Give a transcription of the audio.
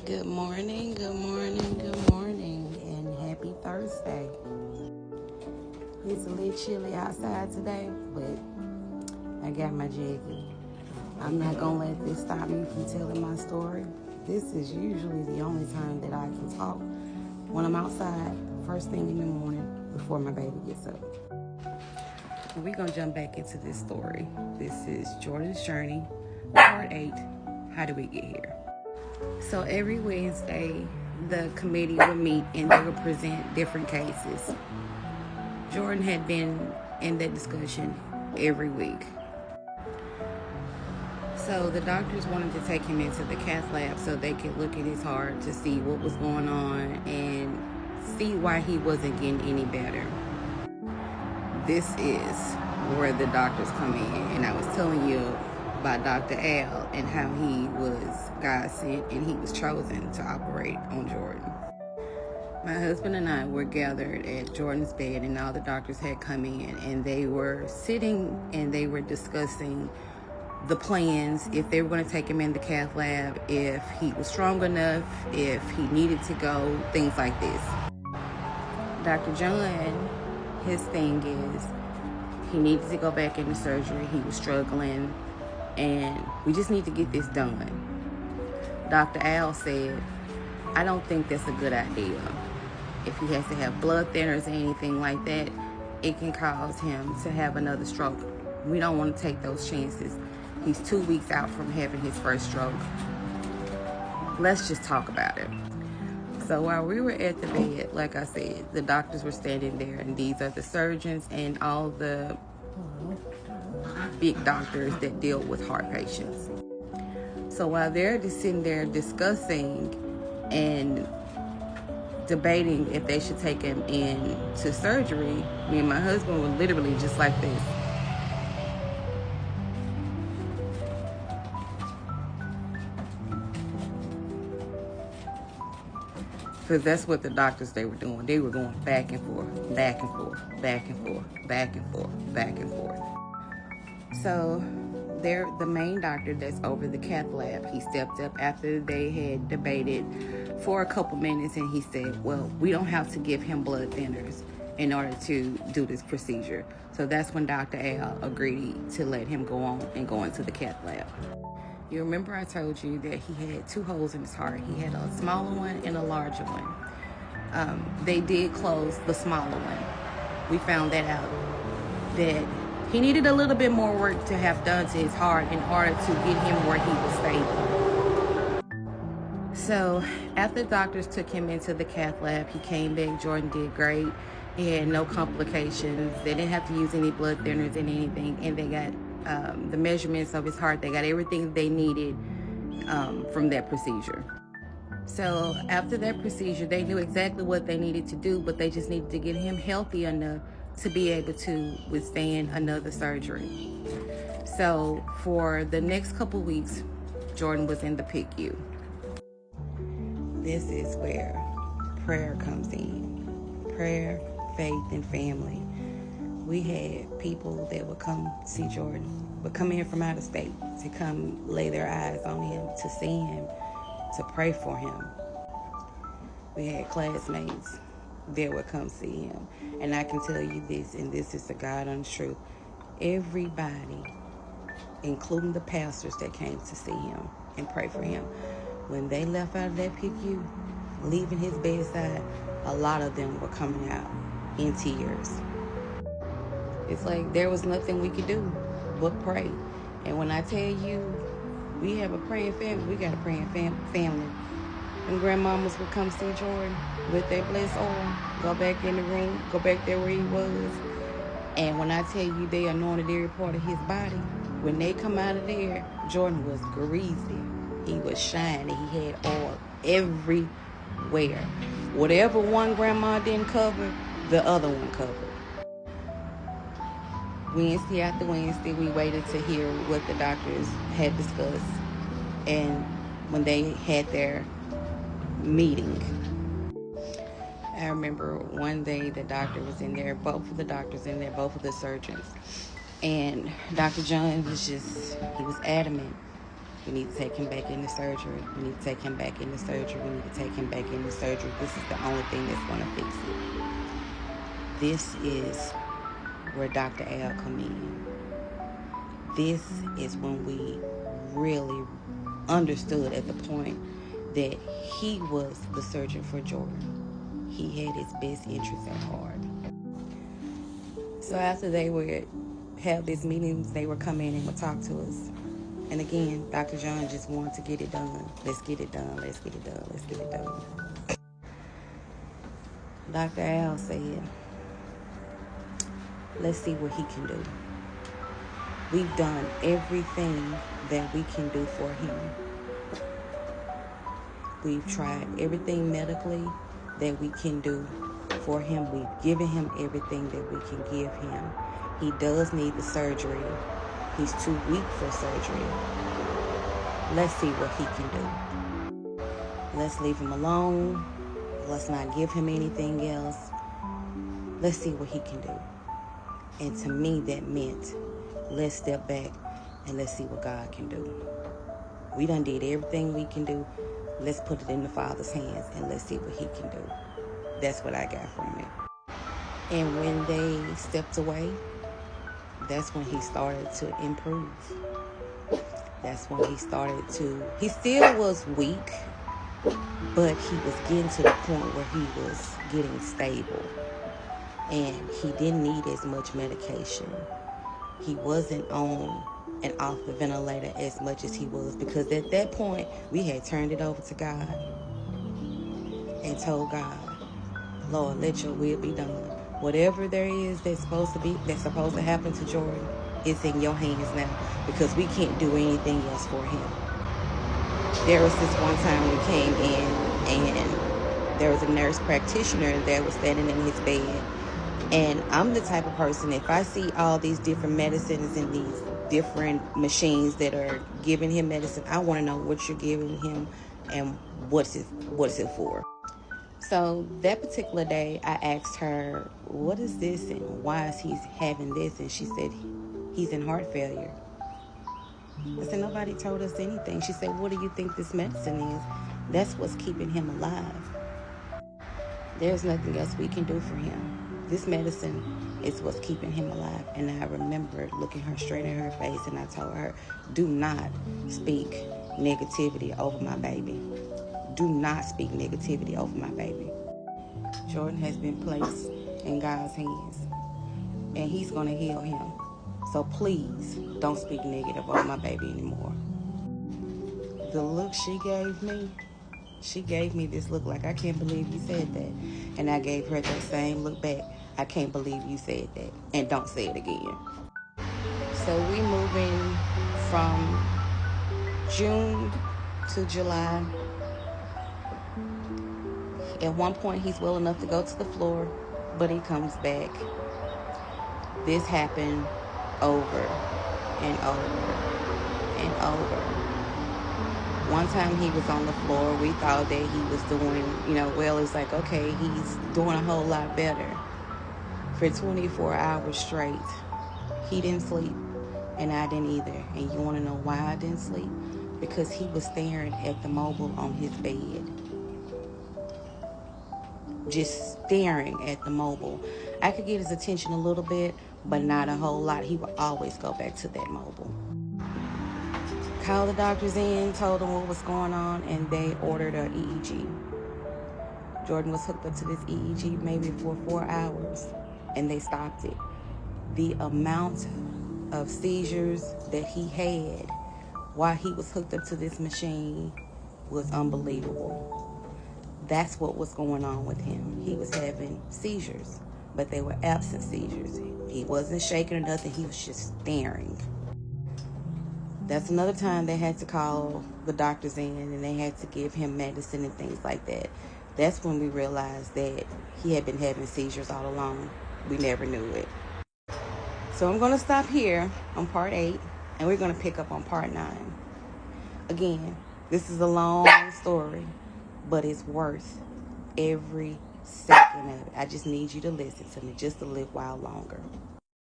Good morning, and happy Thursday. It's a little chilly outside today, but I got my jacket. I'm not gonna let this stop me from telling my story. This is usually the only time that I can talk when I'm outside, first thing in the morning, before my baby gets up. We're gonna jump back into this story. This is Jordyn's journey, part 8. How did we get here? So every Wednesday, the committee would meet and they would present different cases. Jordyn had been in that discussion every week. So the doctors wanted to take him into the cath lab so they could look at his heart to see what was going on and see why he wasn't getting any better. This is where the doctors come in, and I was telling you about Dr. Al and how he was God sent and he was chosen to operate on Jordyn. My husband and I were gathered at Jordyn's bed, and all the doctors had come in, and they were sitting and they were discussing the plans, if they were going to take him in the cath lab, if he was strong enough, if he needed to go, things like this. Dr. John, his thing is he needed to go back into surgery. He was struggling, and we just need to get this done. Dr. Al said, I don't think that's a good idea. If he has to have blood thinners or anything like that, it can cause him to have another stroke. We don't want to take those chances. He's 2 weeks out from having his first stroke. Let's just talk about it. So while we were at the bed, like I said, the doctors were standing there, and these are the surgeons and all the big doctors that deal with heart patients. So while they're just sitting there discussing and debating if they should take him into surgery, me and my husband were literally just like this. Because that's what the doctors, they were doing. They were going back and forth, back and forth, back and forth, back and forth, back and forth. So the main doctor that's over the cath lab, he stepped up after they had debated for a couple minutes, and he said, well, we don't have to give him blood thinners in order to do this procedure. So that's when Dr. Al agreed to let him go on and go into the cath lab. You remember I told you that he had 2 holes in his heart. He had a smaller one and a larger one. They did close the smaller one. We found that out, that he needed a little bit more work to have done to his heart in order to get him where he was stable. So after the doctors took him into the cath lab, he came back. Jordyn did great. He had no complications. They didn't have to use any blood thinners and anything, and they got the measurements of his heart. They got everything they needed from that procedure. So after that procedure, they knew exactly what they needed to do, but they just needed to get him healthy enough to be able to withstand another surgery. So for the next couple weeks, Jordyn was in the PICU. This is where prayer comes in. Prayer, faith, and family. We had people that would come see Jordyn, would come in from out of state to come lay their eyes on him, to see him, to pray for him. We had classmates that would come see him. And I can tell you this, and this is the God honest truth. Everybody, including the pastors that came to see him and pray for him, when they left out of that PICU, leaving his bedside, a lot of them were coming out in tears. It's like there was nothing we could do but pray. And when I tell you we have a praying family, we got a praying family. And grandmamas would come see Jordyn with their blessed oil, go back in the room, go back there where he was. And when I tell you they anointed every part of his body, when they come out of there, Jordyn was greasy. He was shining. He had oil everywhere. Whatever one grandma didn't cover, the other one covered. Wednesday after Wednesday, we waited to hear what the doctors had discussed. And when they had their meeting, I remember one day the doctor was in there, both of the doctors in there, both of the surgeons. And Dr. John was he was adamant We need to take him back into surgery. We need to take him back into surgery. We need to take him back into surgery. This is the only thing that's going to fix it. This is where Dr. Al come in. This is when we really understood at the point that he was the surgeon for Jordyn. He had his best interests at heart. So after they would have these meetings, they would come in and would talk to us. And again, Dr. John just wanted to get it done. Let's get it done. Let's get it done. Let's get it done. Dr. Al said, let's see what he can do. We've done everything that we can do for him. We've tried everything medically that we can do for him. We've given him everything that we can give him. He does need the surgery. He's too weak for surgery. Let's see what he can do. Let's leave him alone. Let's not give him anything else. Let's see what he can do. And to me, that meant let's step back and let's see what God can do. We done did everything we can do. Let's put it in the Father's hands and let's see what he can do. That's what I got from it. And when they stepped away, that's when he started to improve. That's when he started to, he still was weak, but he was getting to the point where he was getting stable. And he didn't need as much medication. He wasn't on and off the ventilator as much as he was, because at that point we had turned it over to God and told God, Lord, let your will be done. Whatever there is that's supposed to happen to Jordyn, it's in your hands now, because we can't do anything else for him. There was this one time we came in and there was a nurse practitioner that was standing in his bed. And I'm the type of person, if I see all these different medicines and these different machines that are giving him medicine, I want to know what you're giving him and what's it for. So that particular day, I asked her, what is this and why is he having this? And she said, he's in heart failure. I said, nobody told us anything. She said, what do you think this medicine is? That's what's keeping him alive. There's nothing else we can do for him. This medicine is what's keeping him alive. And I remember looking her straight in her face and I told her, do not speak negativity over my baby. Do not speak negativity over my baby. Jordyn has been placed in God's hands and he's going to heal him. So please don't speak negative over my baby anymore. The look she gave me this look like, I can't believe you said that. And I gave her that same look back. I can't believe you said that. And don't say it again. So we moving from June to July. At one point, he's well enough to go to the floor, but he comes back. This happened over and over and over. One time he was on the floor, we thought that he was doing, well, it's like, okay, he's doing a whole lot better. For 24 hours straight, he didn't sleep, and I didn't either. And you want to know why I didn't sleep? Because he was staring at the mobile on his bed. Just staring at the mobile. I could get his attention a little bit, but not a whole lot. He would always go back to that mobile. Called the doctors in, told them what was going on, and they ordered an EEG. Jordyn was hooked up to this EEG maybe for 4 hours, and they stopped it. The amount of seizures that he had while he was hooked up to this machine was unbelievable. That's what was going on with him. He was having seizures, but they were absent seizures. He wasn't shaking or nothing. He was just staring. That's another time they had to call the doctors in and they had to give him medicine and things like that. That's when we realized that he had been having seizures all along. We never knew it. So I'm going to stop here on part 8, and we're going to pick up on part 9. Again, this is a long story, but it's worth every second of it. I just need you to listen to me just a little while longer.